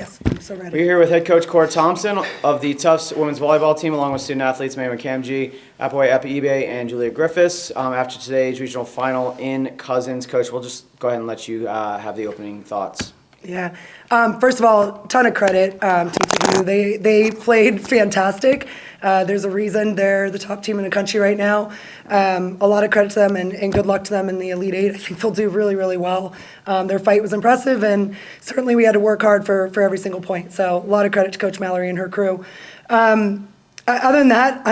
Yes, I'm so ready. We're here with head coach Cora Thompson of the Tufts women's volleyball team, along with student athletes May McCamji, Apaway Epiebe, and Julia Griffiths. After today's regional final in Cousins, Coach, we'll just go ahead and let you have the opening thoughts. Yeah. First of all, ton of credit to each of you. They played fantastic. There's a reason they're the top team in the country right now. A lot of credit to them and good luck to them in the Elite Eight. I think they'll do really, really well. Their fight was impressive, and certainly we had to work hard for every single point. So a lot of credit to Coach Mallory and her crew. Other than that,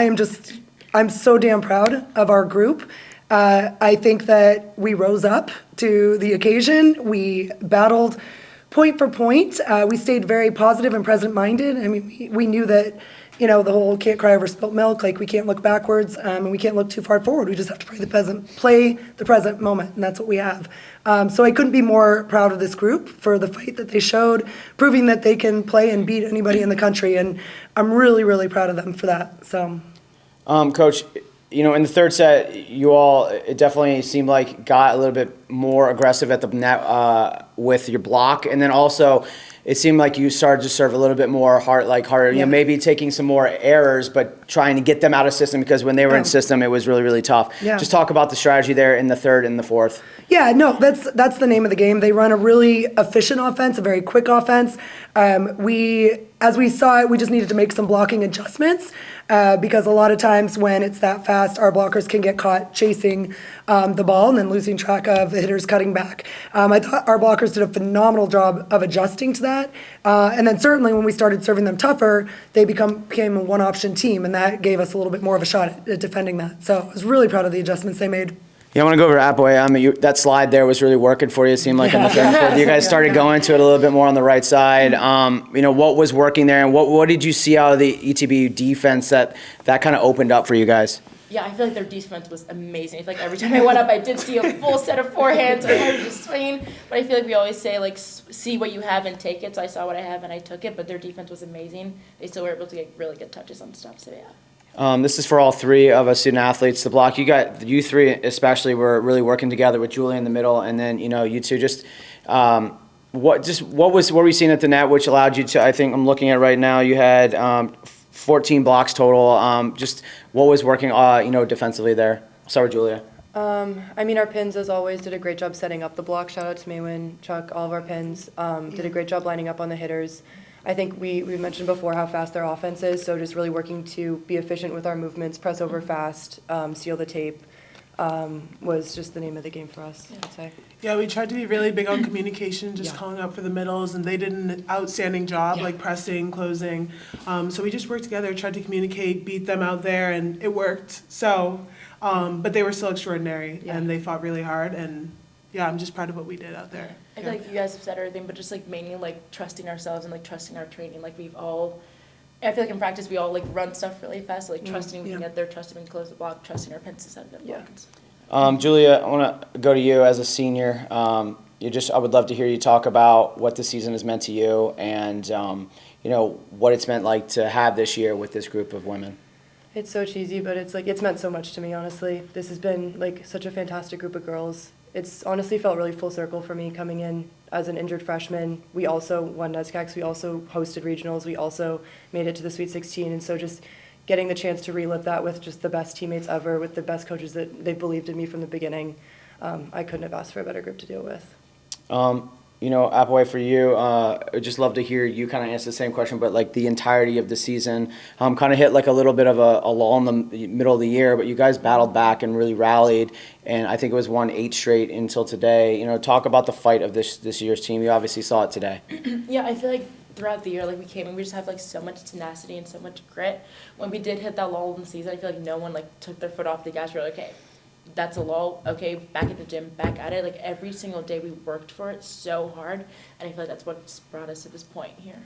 I'm so damn proud of our group. I think that we rose up to the occasion. We battled point for point. We stayed very positive and present-minded. I mean, we knew that, the whole can't cry over spilt milk, like we can't look backwards, and we can't look too far forward. We just have to play the present moment, and that's what we have. So I couldn't be more proud of this group for the fight that they showed, proving that they can play and beat anybody in the country, and I'm really, really proud of them for that. So, Coach, in the third set, it definitely seemed like got a little bit more aggressive at the net with your block, and then also it seemed like you started to serve a little bit more harder. Yeah. Maybe taking some more errors, but trying to get them out of system, because when they were in system, it was really, really tough. Yeah. Just talk about the strategy there in the third and the fourth. Yeah, no, that's the name of the game. They run a really efficient offense, a very quick offense. As we saw it, we just needed to make some blocking adjustments because a lot of times when it's that fast, our blockers can get caught chasing the ball and then losing track of the hitters cutting back. I thought our blockers did a phenomenal job of adjusting to that. And then certainly when we started serving them tougher, they became a one-option team, and that gave us a little bit more of a shot at defending that. So I was really proud of the adjustments they made. Yeah, I want to go over to Apaway. That slide there was really working for you. It seemed like in the third and fourth, you guys started going to it a little bit more on the right side. What was working there, and what did you see out of the ETB defense that kind of opened up for you guys? Yeah, I feel like their defense was amazing. I feel like every time I went up, I did see a full set of forehands or I was just swinging. But I feel like we always say, see what you have and take it. So I saw what I have and I took it. But their defense was amazing. They still were able to get really good touches on stuff. So, yeah. This is for all three of us student athletes. The block, you three especially were really working together with Julie in the middle, and then you two just what were you seeing at the net, which allowed you to? I think I'm looking at right now. You had 14 blocks total. Just what was working, defensively there? I'll start with Julia. Our pins, as always, did a great job setting up the block. Shout out to Maywin, Chuck, all of our pins. Did a great job lining up on the hitters. I think we mentioned before how fast their offense is, so just really working to be efficient with our movements, press over fast, seal the tape, was just the name of the game for us, I'd say. Yeah, we tried to be really big on communication, just calling up for the middles, and they did an outstanding job, pressing, closing. So we just worked together, tried to communicate, beat them out there, and it worked. So, but they were still extraordinary, and they fought really hard, and I'm just proud of what we did out there. I feel like you guys have said everything, but just mainly trusting ourselves and trusting our training. I feel like in practice we all run stuff really fast, so trusting we can get there, trusting we can close the block, trusting our pins to set it up. Yeah. Julia, I want to go to you as a senior. I would love to hear you talk about what the season has meant to you, and what it's meant to have this year with this group of women. It's so cheesy, but it's meant so much to me, honestly. This has been such a fantastic group of girls. It's honestly felt really full circle for me coming in as an injured freshman. We also won NESCACs. We also hosted regionals. We also made it to the Sweet 16. And so just getting the chance to relive that with just the best teammates ever, with the best coaches that they've believed in me from the beginning, I couldn't have asked for a better group to deal with. Apaway, for you, I'd just love to hear you kind of answer the same question, but the entirety of the season kind of hit a little bit of a lull in the middle of the year, but you guys battled back and really rallied, and I think it was won 8 straight until today. Talk about the fight of this year's team. You obviously saw it today. Yeah, I feel like throughout the year, we came and we just have so much tenacity and so much grit. When we did hit that lull in the season, I feel like no one took their foot off the gas. We're like, okay, that's a lull, okay, back at the gym, back at it. Every single day we worked for it so hard, and I feel like that's what's brought us to this point here.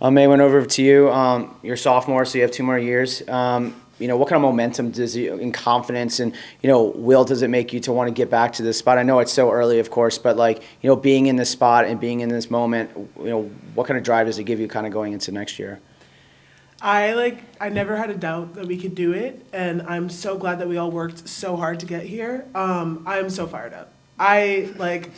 May, went over to you. You're a sophomore, so you have 2 more years. What kind of momentum does you, and confidence and, will does it make you to want to get back to this spot? I know it's so early, of course, but being in this spot and being in this moment, what kind of drive does it give you kind of going into next year? I never had a doubt that we could do it, and I'm so glad that we all worked so hard to get here. I'm so fired up. I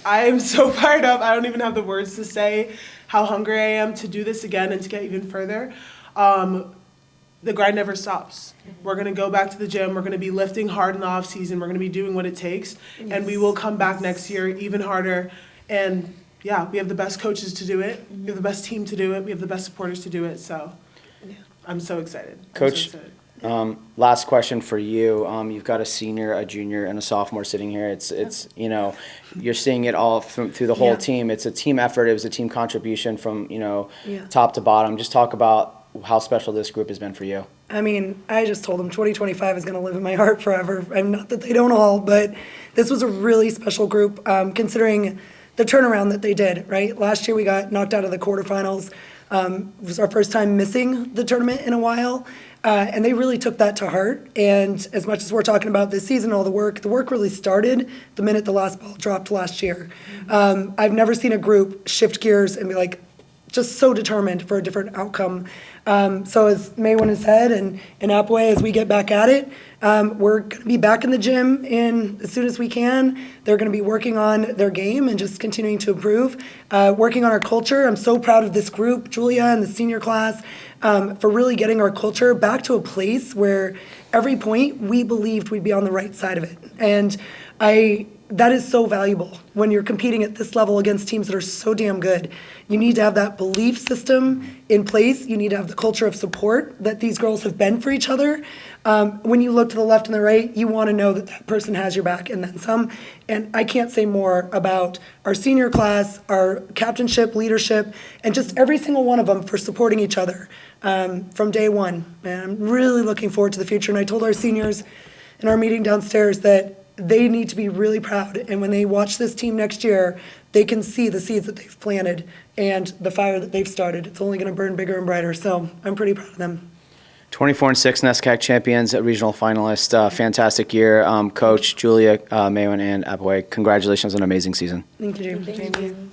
am so fired up. I don't even have the words to say how hungry I am to do this again and to get even further. The grind never stops. We're going to go back to the gym. We're going to be lifting hard in the off season. We're going to be doing what it takes, and we will come back next year even harder. And yeah, we have the best coaches to do it. We have the best team to do it. We have the best supporters to do it. So I'm so excited. Coach, last question for you. You've got a senior, a junior, and a sophomore sitting here. It's you know, you're seeing it all through the whole team. It's a team effort. It was a team contribution from, you know, top to bottom. Just talk about how special this group has been for you. I mean, I just told them 2025 is going to live in my heart forever. And not that they don't all, but this was a really special group, considering the turnaround that they did, right? Last year we got knocked out of the quarterfinals. It was our first time missing the tournament in a while. And they really took that to heart. And as much as we're talking about this season, all the work really started the minute the last ball dropped last year. I've never seen a group shift gears and be like, just so determined for a different outcome. So as Maywin has said, and Apway, as we get back at it, we're going to be back in the gym as soon as we can. They're going to be working on their game and just continuing to improve, working on our culture. I'm so proud of this group, Julia and the senior class, for really getting our culture back to a place where every point we believed we'd be on the right side of it. And that is so valuable when you're competing at this level against teams that are so damn good. You need to have that belief system in place. You need to have the culture of support that these girls have been for each other. When you look to the left and the right, you want to know that that person has your back and then some. And I can't say more about our senior class, our captainship, leadership, and just every single one of them for supporting each other from day one. And I'm really looking forward to the future. And I told our seniors in our meeting downstairs that they need to be really proud. And when they watch this team next year, they can see the seeds that they've planted and the fire that they've started. It's only going to burn bigger and brighter. So I'm pretty proud of them. 24-6 NESCAC champions, a regional finalist. Fantastic year. Coach Julia, Maywin, and Apaway, congratulations on an amazing season. Thank you, James. Thank you.